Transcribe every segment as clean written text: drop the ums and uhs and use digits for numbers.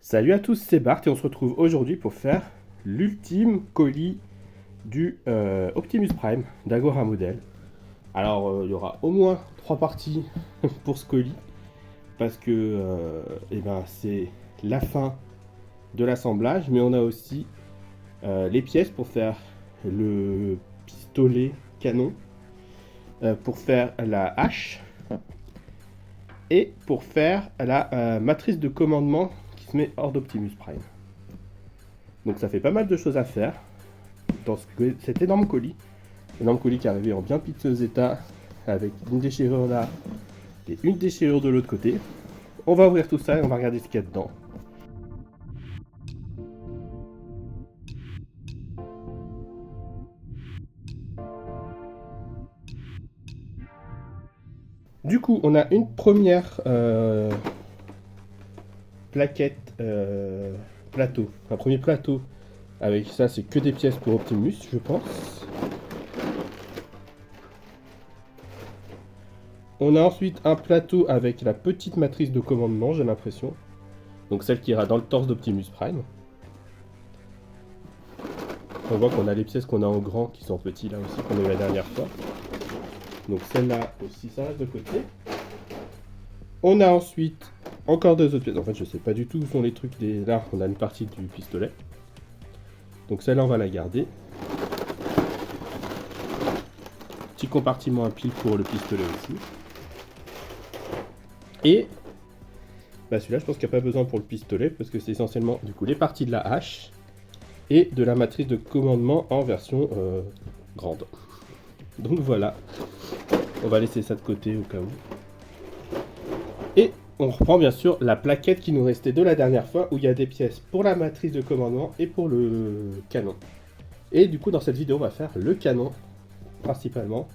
Salut à tous, c'est Bart et on se retrouve aujourd'hui pour faire l'ultime colis du Optimus Prime d'Agora Model. Alors il y aura au moins 3 parties pour ce colis parce que c'est la fin de l'assemblage, mais on a aussi les pièces pour faire le pistolet canon, pour faire la hache et pour faire la matrice de commandement qui se met hors d'Optimus Prime. Donc ça fait pas mal de choses à faire dans cet énorme colis. Énorme colis qui est arrivé en bien piteux état avec une déchirure là et une déchirure de l'autre côté. On va ouvrir tout ça et on va regarder ce qu'il y a dedans. Du coup, on a une première plaquette plateau. Un premier plateau avec ça, c'est que des pièces pour Optimus, je pense. On a ensuite un plateau avec la petite matrice de commandement, j'ai l'impression. Donc celle qui ira dans le torse d'Optimus Prime. On voit qu'on a les pièces qu'on a en grand qui sont petits là aussi, qu'on a eu la dernière fois. Donc celle-là aussi, ça reste de côté. On a ensuite encore deux autres pièces. En fait, je sais pas du tout où sont les trucs des... Là, on a une partie du pistolet. Donc celle-là, on va la garder. Petit compartiment à pile pour le pistolet aussi. Et celui-là, je pense qu'il n'y a pas besoin pour le pistolet parce que c'est essentiellement du coup les parties de la hache et de la matrice de commandement en version grande. Donc voilà, on va laisser ça de côté au cas où. Et on reprend bien sûr la plaquette qui nous restait de la dernière fois où il y a des pièces pour la matrice de commandement et pour le canon. Et du coup dans cette vidéo on va faire le canon principalement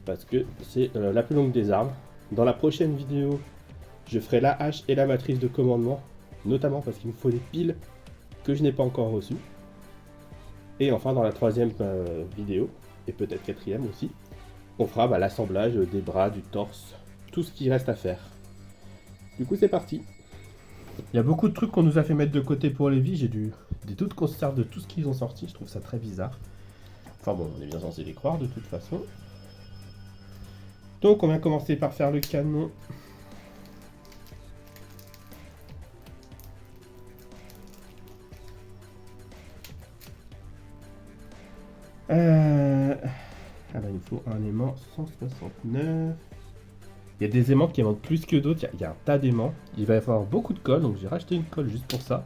parce que c'est la plus longue des armes. Dans la prochaine vidéo je ferai la hache et la matrice de commandement, notamment parce qu'il me faut des piles que je n'ai pas encore reçues. Et enfin dans la troisième vidéo, et peut-être quatrième aussi, on fera l'assemblage des bras, du torse, tout ce qui reste à faire. Du coup c'est parti. Il y a beaucoup de trucs qu'on nous a fait mettre de côté pour les vies, j'ai des doutes concernant de tout ce qu'ils ont sorti, je trouve ça très bizarre. Enfin bon, on est bien censé les croire de toute façon. Donc on va commencer par faire le canon. Il nous faut un aimant 169. Il y a des aimants qui manquent plus que d'autres, il y a un tas d'aimants. Il va y avoir beaucoup de colle, donc j'ai racheté une colle juste pour ça.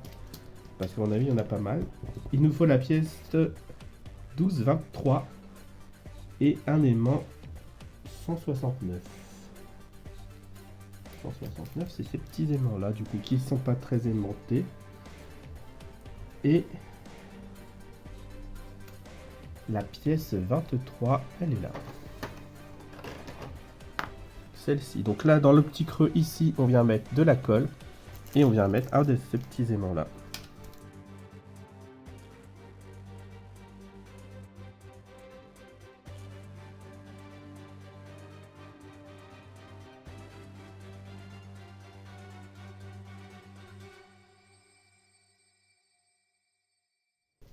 Parce qu'à mon avis, il y en a pas mal. Il nous faut la pièce 1223 et un aimant 169. 169, c'est ces petits aimants là, du coup, qui ne sont pas très aimantés. Et la pièce 23, elle est là. Celle-ci. Donc là, dans le petit creux ici, on vient mettre de la colle. Et on vient mettre un de ces petits aimants là.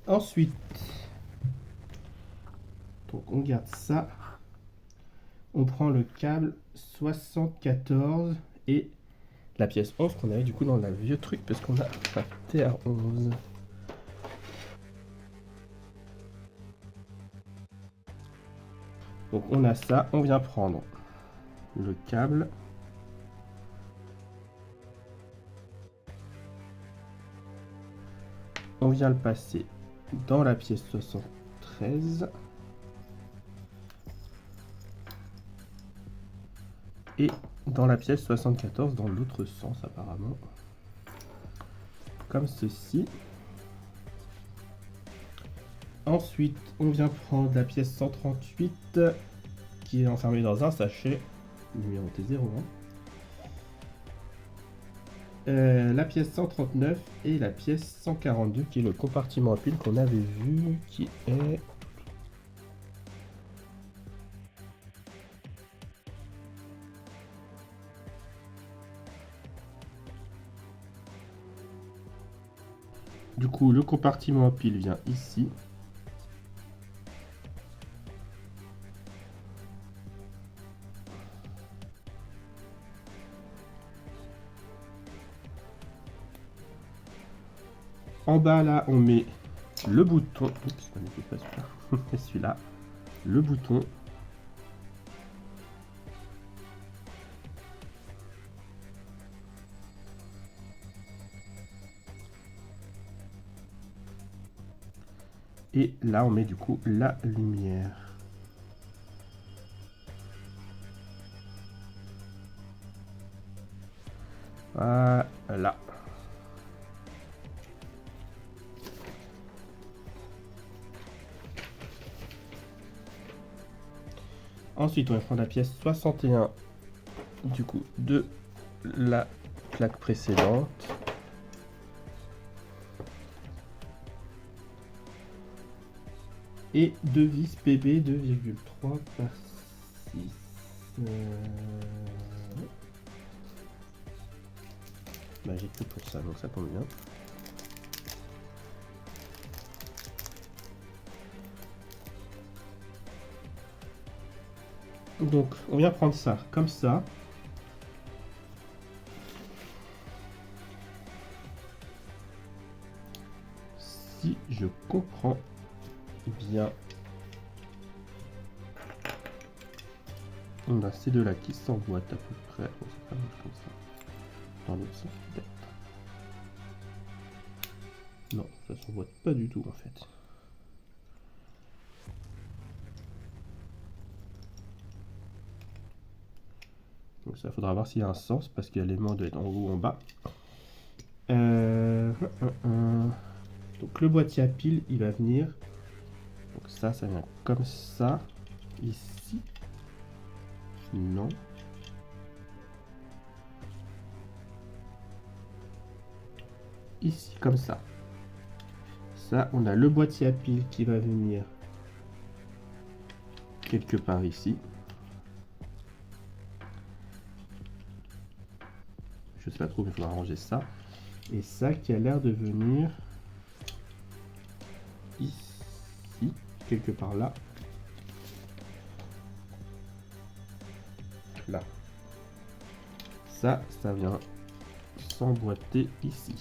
Ensuite, donc on garde ça. On prend le câble 74 et la pièce 11 qu'on avait du coup dans le vieux truc parce qu'on a un TR11. Donc on a ça, on vient prendre le câble. On vient le passer dans la pièce 73. Et dans la pièce 74 dans l'autre sens apparemment. Comme ceci. Ensuite, on vient prendre la pièce 138 qui est enfermée dans un sachet numéroté 01. La pièce 139 et la pièce 142 qui est le compartiment à pile qu'on avait vu qui est Du coup, le compartiment à pile vient ici. En bas, là, on met le bouton. Oups, on n'était pas celui-là. Et celui-là, le bouton. Et là, on met du coup la lumière. Voilà. Ensuite, on va prendre la pièce 61 du coup de la plaque précédente. Et 2 vis PB 2,3 par 6. Bah, j'ai tout pour ça, donc ça tombe bien. Donc, on vient prendre ça comme ça. Si je comprends bien, on a ces deux-là qui s'emboîtent à peu près. Bon, ça marche comme ça. Dans l'autre sens, peut-être. Non, ça s'emboîte pas du tout en fait. Donc ça, faudra voir s'il y a un sens parce que l'élément doit être en haut ou en bas. Donc le boîtier à pile, il va venir. Donc ça vient comme ça. Ici. Non. Ici, comme ça. Ça, on a le boîtier à pile qui va venir quelque part ici. Je sais pas trop, mais il faudra ranger ça. Et ça qui a l'air de venir ici, quelque part là. Là. Ça vient s'emboîter ici.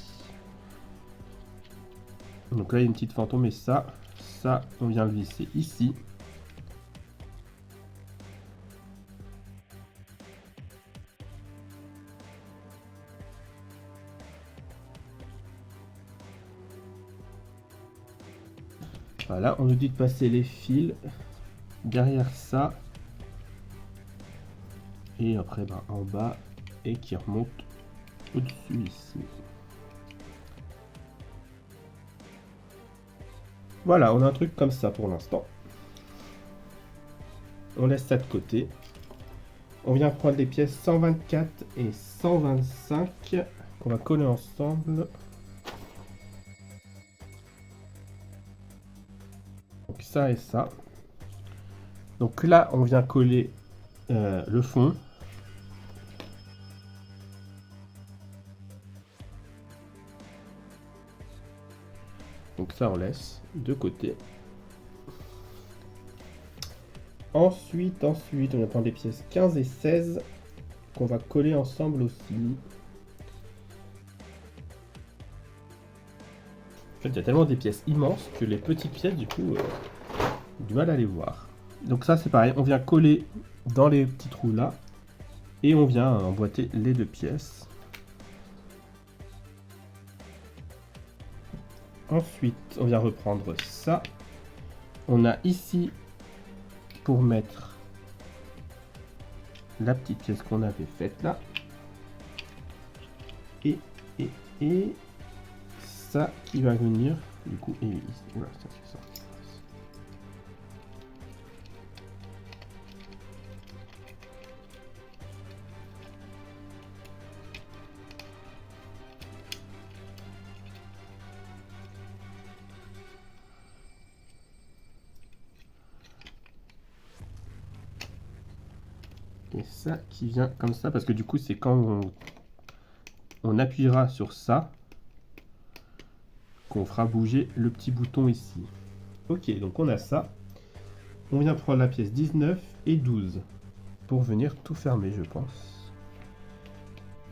Donc là, il y a une petite fantôme, et ça, on vient le visser ici. Voilà, on nous dit de passer les fils derrière ça. Et après, en bas, et qui remonte au-dessus ici. Voilà, on a un truc comme ça pour l'instant. On laisse ça de côté. On vient prendre les pièces 124 et 125 qu'on va coller ensemble. Donc ça et ça. Donc là, on vient coller le fond. Donc ça, on laisse de côté. Ensuite, on va prendre les pièces 15 et 16 qu'on va coller ensemble aussi. En fait, il y a tellement des pièces immenses que les petites pièces, du coup, du mal à les voir. Donc ça, c'est pareil, on vient coller dans les petits trous là et on vient emboîter les deux pièces. Ensuite, on vient reprendre ça. On a ici pour mettre la petite pièce qu'on avait faite là. Et ça qui va venir du coup. Et voilà, ça c'est ça. Et ça qui vient comme ça, parce que du coup, c'est quand on appuiera sur ça qu'on fera bouger le petit bouton ici. Ok, donc on a ça. On vient prendre la pièce 19 et 12 pour venir tout fermer, je pense.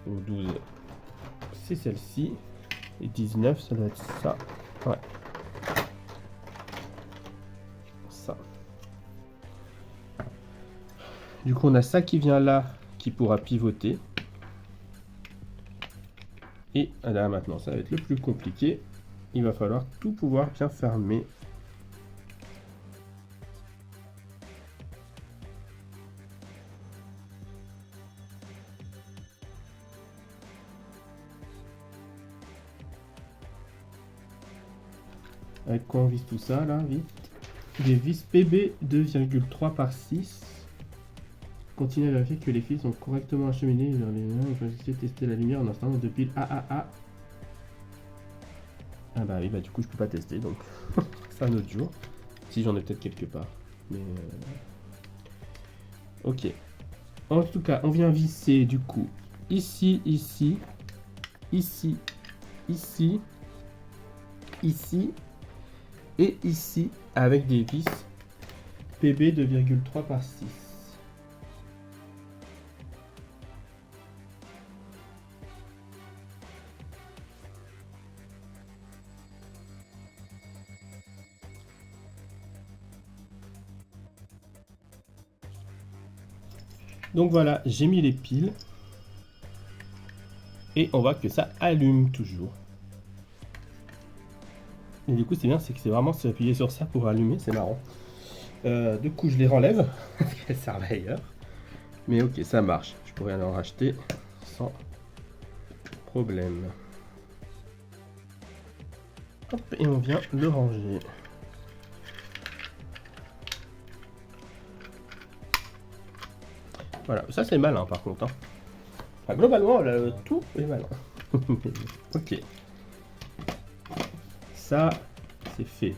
Donc 12, c'est celle-ci. Et 19, ça doit être ça. Ouais. Ça. Du coup, on a ça qui vient là, qui pourra pivoter. Et là, maintenant, ça va être le plus compliqué. Il va falloir tout pouvoir bien fermer. Avec quoi on vise tout ça, là, vite? Des vis PB 2,3 par 6. Continuez à vérifier que les fils sont correctement acheminés vers les mains. Il faut essayer de tester la lumière en installant deux piles AAA. Ah bah oui, bah du coup je peux pas tester, donc c'est un autre jour. Si j'en ai peut-être quelque part. Mais ok. En tout cas, on vient visser du coup ici, ici, ici, ici, ici et ici avec des vis PB 2,3 par 6. Donc voilà, j'ai mis les piles. Et on voit que ça allume toujours. Et du coup, c'est bien, c'est que c'est vraiment s'appuyer sur ça pour allumer, c'est marrant. Du coup, je les renlève, parce qu'elles servent ailleurs. Mais ok, ça marche. Je pourrais en racheter sans problème. Hop, et on vient le ranger. Voilà, ça c'est malin par contre. Hein. Enfin, globalement, tout est malin. Ok. Ça, c'est fait.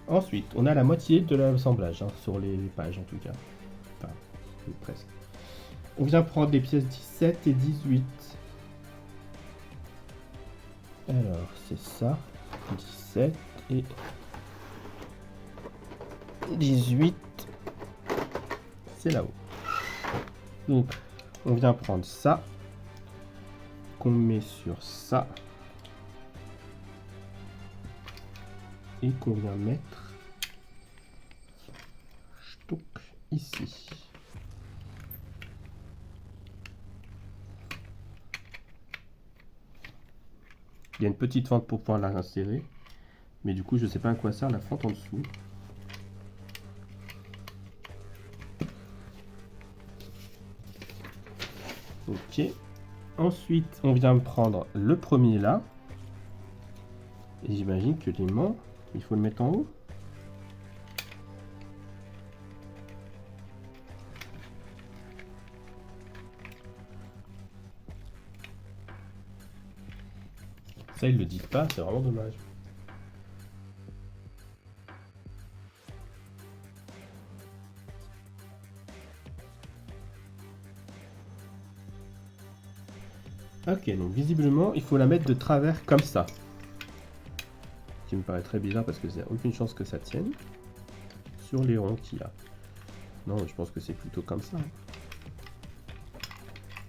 Ensuite, on a la moitié de l'assemblage, hein, sur les pages en tout cas. Enfin, presque. On vient prendre les pièces 17 et 18. Alors, c'est ça. 17 et 18. C'est là-haut. Donc, on vient prendre ça. Qu'on met sur ça. Et qu'on vient mettre ici. Il y a une petite fente pour pouvoir la insérer. Mais du coup, je ne sais pas à quoi sert la fente en dessous. Ok. Ensuite, on vient prendre le premier là. Et j'imagine que l'aimant, il faut le mettre en haut. Ça, ils le disent pas, c'est vraiment dommage. Ok, donc visiblement, il faut la mettre de travers comme ça. Ce qui me paraît très bizarre parce que c'est aucune chance que ça tienne sur les ronds qu'il y a. Non, je pense que c'est plutôt comme ça.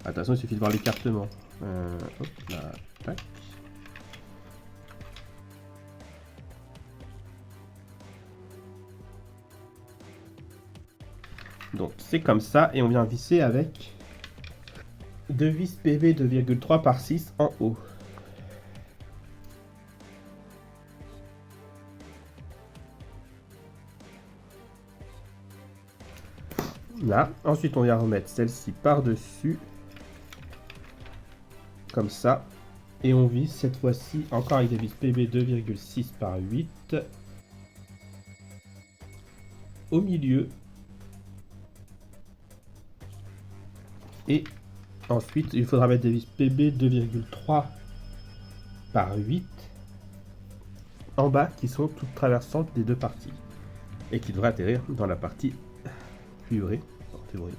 Attention, il suffit de voir l'écartement. Hop là, tac. Donc c'est comme ça et on vient visser avec deux vis PV 2,3 par 6 en haut. Là, ensuite on vient remettre celle-ci par-dessus. Comme ça. Et on vise cette fois-ci encore avec des vis PB 2,6 par 8. Au milieu. Et ensuite, il faudra mettre des vis PB 2,3 par 8 en bas qui sont toutes traversantes des deux parties et qui devraient atterrir dans la partie cuivrée en théorie.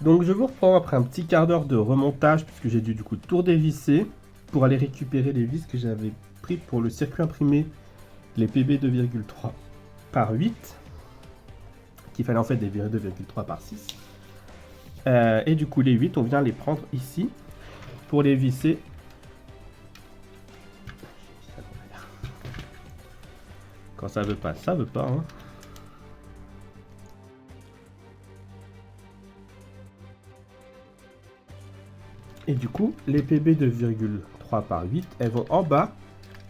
Donc je vous reprends après un petit quart d'heure de remontage, puisque j'ai dû du coup tout dévisser pour aller récupérer les vis que j'avais pris pour le circuit imprimé, les PB 2,3 par 8, qu'il fallait en fait dévirer 2,3 par 6. Et du coup les 8, on vient les prendre ici pour les visser. Quand ça veut pas, ça veut pas. Hein. Et du coup, les PB 2,3 par 8, elles vont en bas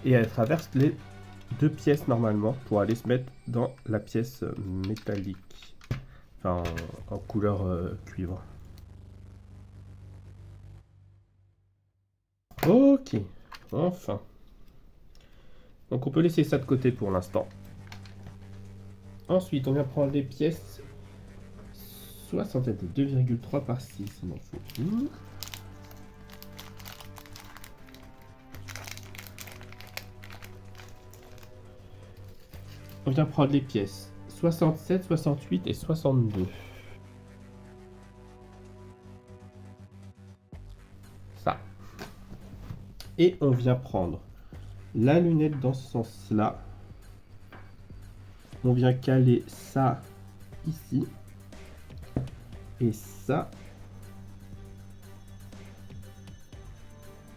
et elles traversent les deux pièces normalement pour aller se mettre dans la pièce métallique, enfin en couleur cuivre. Ok, enfin. Donc on peut laisser ça de côté pour l'instant. Ensuite, on vient prendre les pièces 2,3 par 6, il m'en faut une. On vient prendre les pièces 67, 68 et 62. Ça. Et on vient prendre la lunette dans ce sens-là. On vient caler ça ici. Et ça.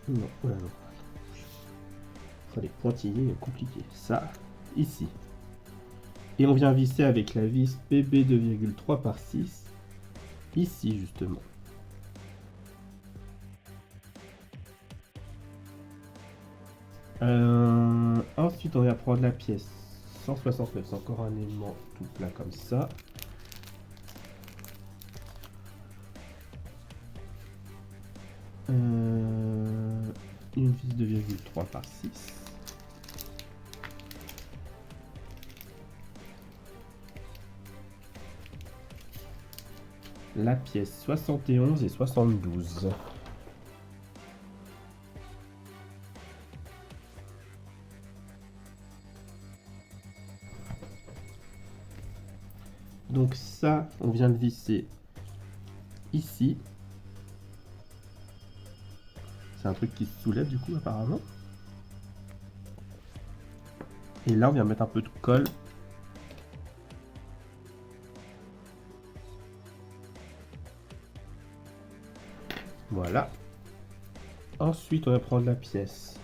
Non, voilà, non. Fallait pointiller, compliqué. Ça, ici. Et on vient visser avec la vis PB 2,3 par 6. Ici, justement. Ensuite, on va prendre la pièce 169. C'est encore un élément tout plat comme ça. Une vis 2,3 par 6. La pièce 71 et 72. Donc ça, on vient le visser ici. C'est un truc qui se soulève du coup apparemment. Et là, on vient mettre un peu de colle. Voilà. Ensuite, on va prendre la pièce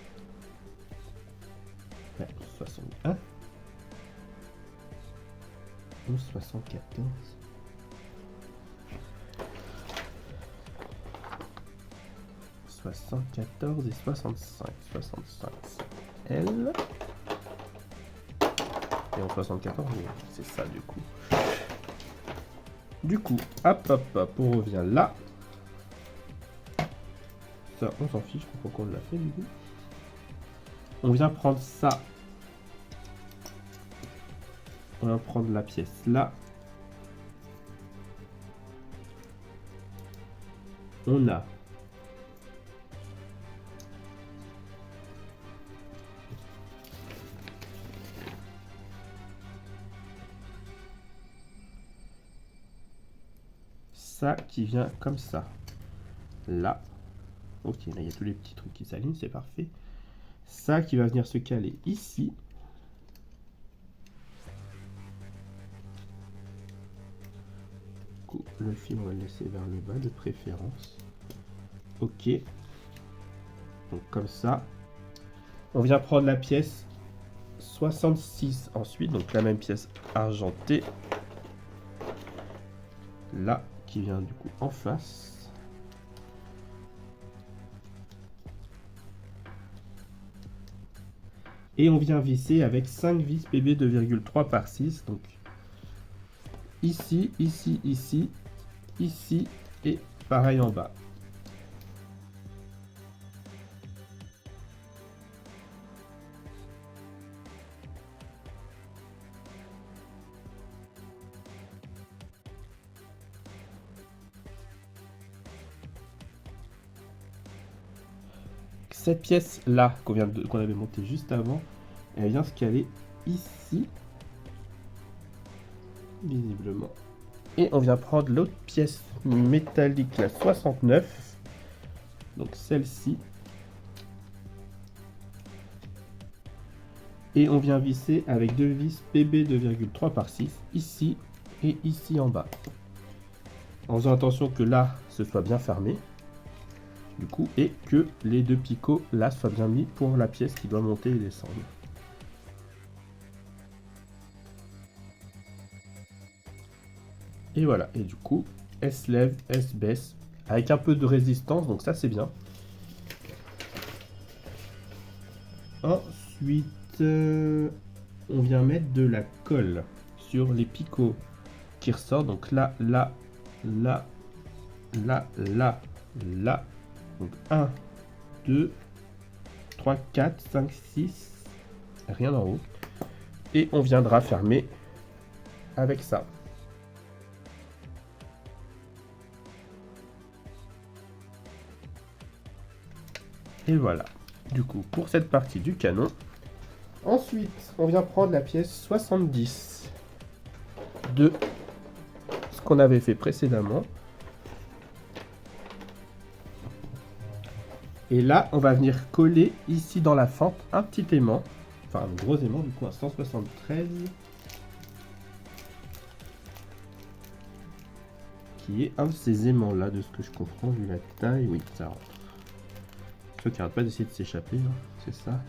61 ou 74. 74 et 65. 65, c'est elle. Et en 74, c'est ça du coup. Du coup, hop, hop, hop, on revient là. Ça, on s'en fiche, pourquoi on l'a fait du coup. On vient prendre ça. On va prendre la pièce là. On a ça qui vient comme ça. Là. Ok, là il y a tous les petits trucs qui s'alignent, c'est parfait. Ça qui va venir se caler ici. Le fil, on va le laisser vers le bas de préférence. Ok. Donc comme ça. On vient prendre la pièce 66 ensuite, donc la même pièce argentée. Là, qui vient du coup en face. Et on vient visser avec 5 vis PB 2,3 par 6. Donc ici, ici, ici, ici et pareil en bas. Cette pièce là qu'on avait montée juste avant, elle vient se caler ici, visiblement. Et on vient prendre l'autre pièce métallique, la 69. Donc celle-ci. Et on vient visser avec deux vis PB 2,3 par 6, ici et ici en bas. En faisant attention que là, ce soit bien fermé. Du coup, et que les deux picots là soient bien mis pour la pièce qui doit monter et descendre. Et voilà, et du coup, elle se lève, elle se baisse, avec un peu de résistance, donc ça c'est bien. Ensuite, on vient mettre de la colle sur les picots qui ressortent, donc là, là, là, là, là, là. Donc 1, 2, 3, 4, 5, 6, rien en haut. Et on viendra fermer avec ça. Et voilà, du coup, pour cette partie du canon. Ensuite, on vient prendre la pièce 70 de ce qu'on avait fait précédemment. Et là, on va venir coller ici dans la fente un petit aimant. Enfin, un gros aimant, du coup, un 173. Qui est un de ces aimants-là, de ce que je comprends, vu la taille. Oui, ça rentre. Ceux qui n'arrêtent pas d'essayer de s'échapper, hein, c'est ça.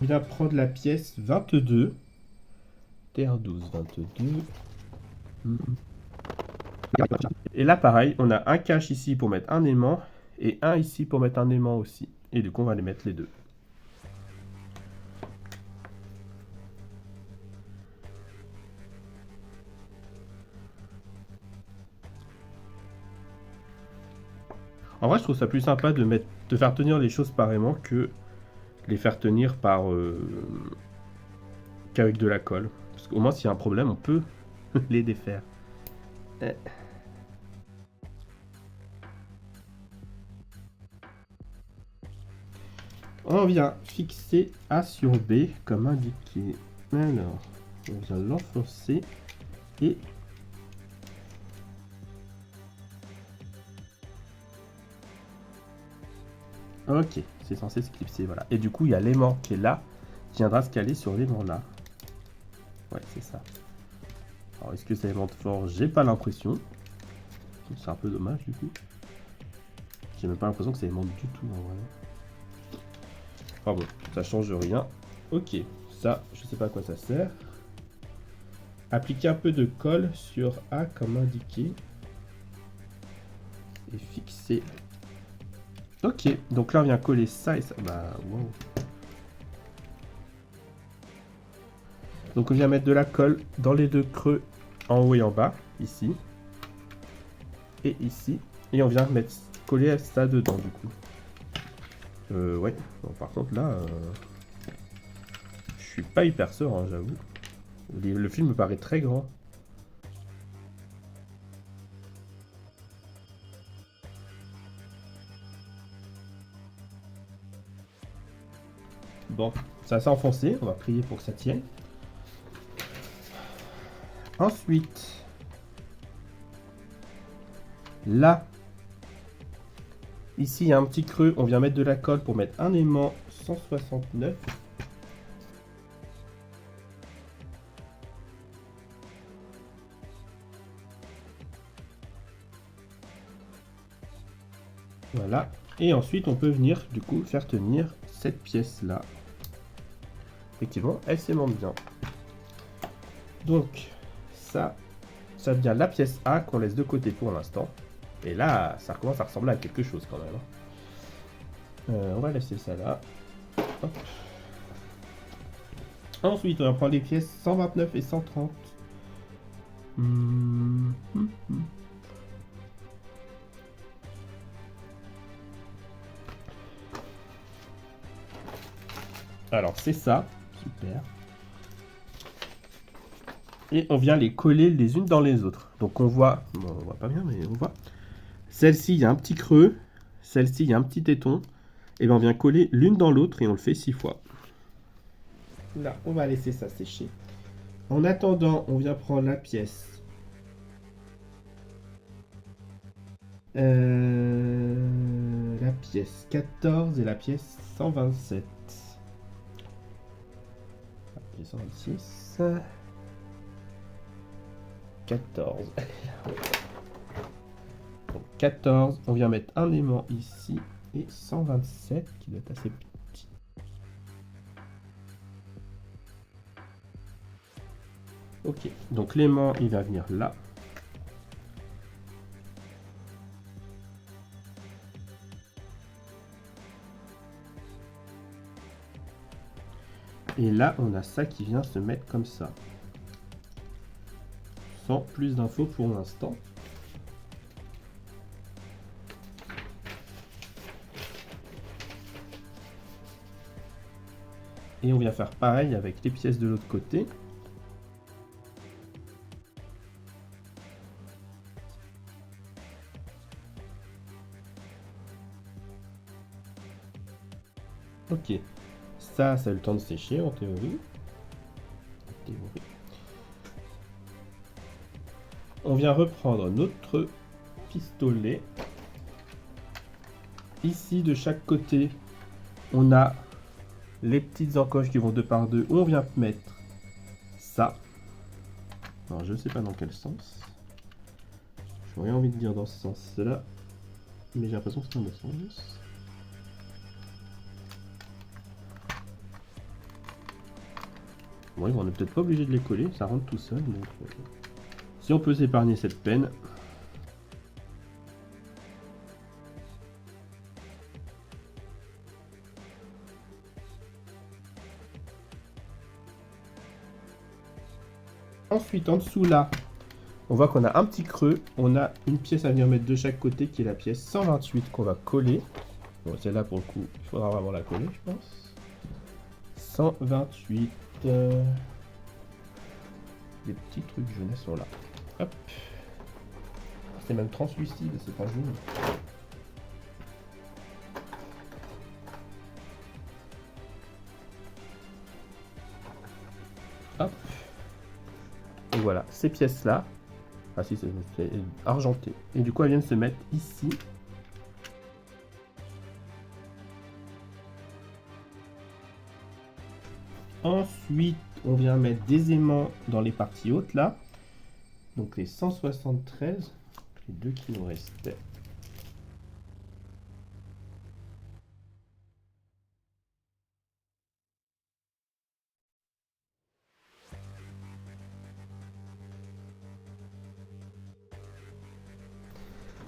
On va prendre la pièce 22. Terre 12, 22. Et là, pareil, on a un cache ici pour mettre un aimant et un ici pour mettre un aimant aussi. Et du coup, on va les mettre les deux. En vrai, je trouve ça plus sympa de faire tenir les choses par aimant que les faire tenir par qu'avec de la colle. Parce qu'au moins, s'il y a un problème, on peut les défaire. On vient fixer A sur B comme indiqué. Alors, on vient l'enfoncer et ok, c'est censé se clipser, voilà. Et du coup, il y a l'aimant qui est là, qui viendra se caler sur l'aimant là. Ouais, c'est ça. Alors, est-ce que c'est l'aimant de forge? J'ai pas l'impression. C'est un peu dommage, du coup. J'ai même pas l'impression que c'est l'aimant du tout, en vrai. Enfin bon, ça change rien. Ok, ça, je sais pas à quoi ça sert. Appliquer un peu de colle sur A comme indiqué. Et fixer. Ok, donc là on vient coller ça et ça. Bah, wow. Donc on vient mettre de la colle dans les deux creux en haut et en bas, ici. Et ici. Et on vient mettre coller ça dedans du coup. Ouais, bon, par contre là, je suis pas hyper serein, j'avoue. Le film me paraît très grand. Bon, ça s'est enfoncé, on va prier pour que ça tienne. Ensuite, là, ici il y a un petit creux, on vient mettre de la colle pour mettre un aimant 169. Voilà, et ensuite on peut venir du coup faire tenir cette pièce là. Effectivement, elle s'aimante bien. Donc, ça devient la pièce A qu'on laisse de côté pour l'instant. Et là, ça commence à ressembler à quelque chose quand même. On va laisser ça là. Hop. Ensuite, on va prendre les pièces 129 et 130. Alors, c'est ça. Super. Et on vient les coller les unes dans les autres. Donc on voit, bon, on voit pas bien, mais on voit. Celle-ci, il y a un petit creux. Celle-ci, il y a un petit téton. Et bien on vient coller l'une dans l'autre et on le fait 6 fois. Là, on va laisser ça sécher. En attendant, on vient prendre la pièce. La pièce 14 et la pièce 127. La pièce 126. 14. Donc 14, on vient mettre un aimant ici et 127 qui doit être assez petit. Ok, donc l'aimant il va venir là. Et là, on a ça qui vient se mettre comme ça. Sans plus d'infos pour l'instant. Et on vient faire pareil avec les pièces de l'autre côté. Ok. Ça a le temps de sécher en théorie. On vient reprendre notre pistolet. Ici, de chaque côté, on a les petites encoches qui vont 2 par 2. On vient mettre ça. Alors, je ne sais pas dans quel sens. J'aurais envie de dire dans ce sens-là. Mais j'ai l'impression que c'est dans le sens. Bon, on n'est peut-être pas obligé de les coller, ça rentre tout seul. Donc, si on peut s'épargner cette peine. Ensuite, en dessous là, on voit qu'on a un petit creux. On a une pièce à venir mettre de chaque côté qui est la pièce 128 qu'on va coller. Bon, celle-là pour le coup, il faudra vraiment la coller, je pense. 128. Des petits trucs jaunets sont là. Hop. C'est même translucide, c'est pas jaune. Hop. Et voilà, ces pièces-là. Ah si, c'est argenté. Et du coup, elles viennent se mettre ici. Ensuite, on vient mettre des aimants dans les parties hautes là. Donc les 173, les deux qui nous restaient.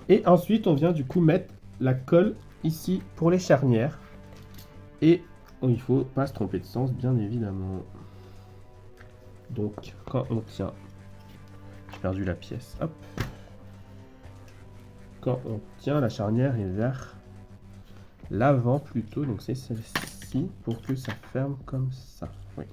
Et ensuite, on vient du coup mettre la colle ici pour les charnières. Et il ne faut pas se tromper de sens, bien évidemment. Donc, quand on tient... J'ai perdu la pièce, hop. Quand on tient, la charnière est vers l'avant plutôt. Donc c'est celle-ci pour que ça ferme comme ça. Oui.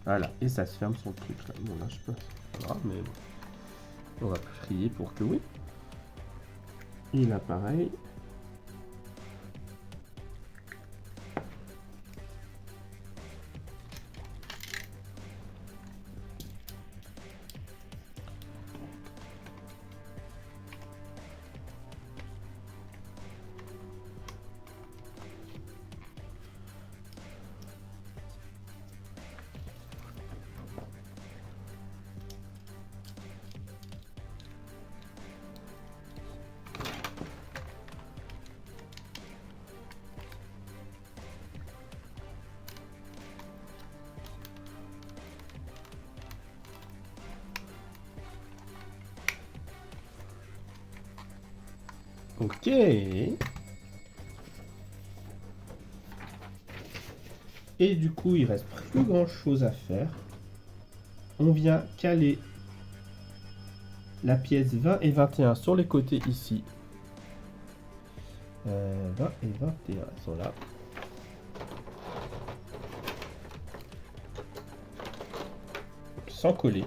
Voilà, et ça se ferme son truc là. Bon là je peux pas, mais bon. On va prier pour que oui. Et là pareil. Ok. Et du coup, il reste plus grand chose à faire. On vient caler la pièce 20 et 21 sur les côtés ici. 20 et 21 sont là. Sans coller.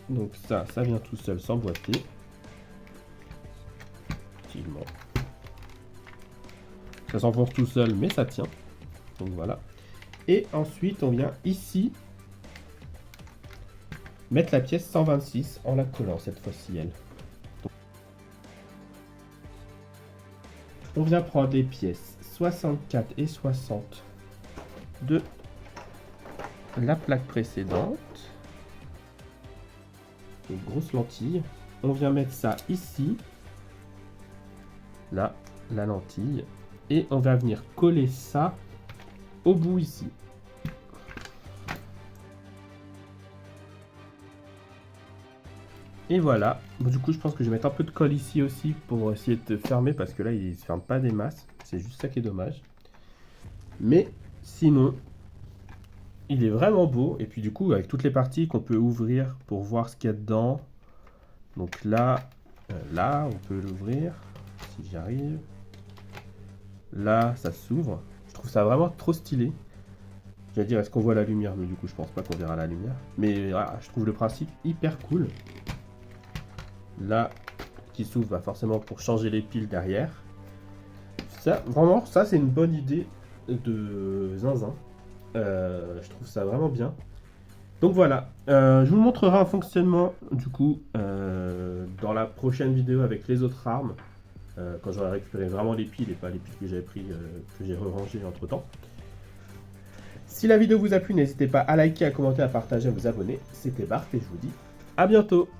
Donc ça vient tout seul s'emboîter. Effectivement. Ça s'enfonce tout seul, mais ça tient. Donc voilà. Et ensuite, on vient ici mettre la pièce 126 en la collant cette fois-ci, elle. Donc, on vient prendre les pièces 64 et 60 de la plaque précédente. Une grosse lentille. On vient mettre ça ici. Là, la lentille. Et on va venir coller ça au bout ici. Et voilà. Bon, du coup, je pense que je vais mettre un peu de colle ici aussi pour essayer de fermer parce que là, il ne se ferme pas des masses. C'est juste ça qui est dommage. Mais sinon, il est vraiment beau. Et puis du coup, avec toutes les parties qu'on peut ouvrir pour voir ce qu'il y a dedans. Donc là, là, on peut l'ouvrir si j'y arrive. Là, ça s'ouvre. Je trouve ça vraiment trop stylé. J'allais dire, est-ce qu'on voit la lumière? Mais du coup, je pense pas qu'on verra la lumière. Mais voilà, je trouve le principe hyper cool. Là, qui s'ouvre bah, forcément pour changer les piles derrière. Ça, vraiment, ça, c'est une bonne idée de zinzin. Je trouve ça vraiment bien. Donc voilà, je vous montrerai un fonctionnement du coup dans la prochaine vidéo avec les autres armes. Quand j'aurai récupéré vraiment les piles et pas les piles que j'avais pris, que j'ai re-rangées entre temps. Si la vidéo vous a plu, n'hésitez pas à liker, à commenter, à partager, à vous abonner. C'était Bart et je vous dis à bientôt.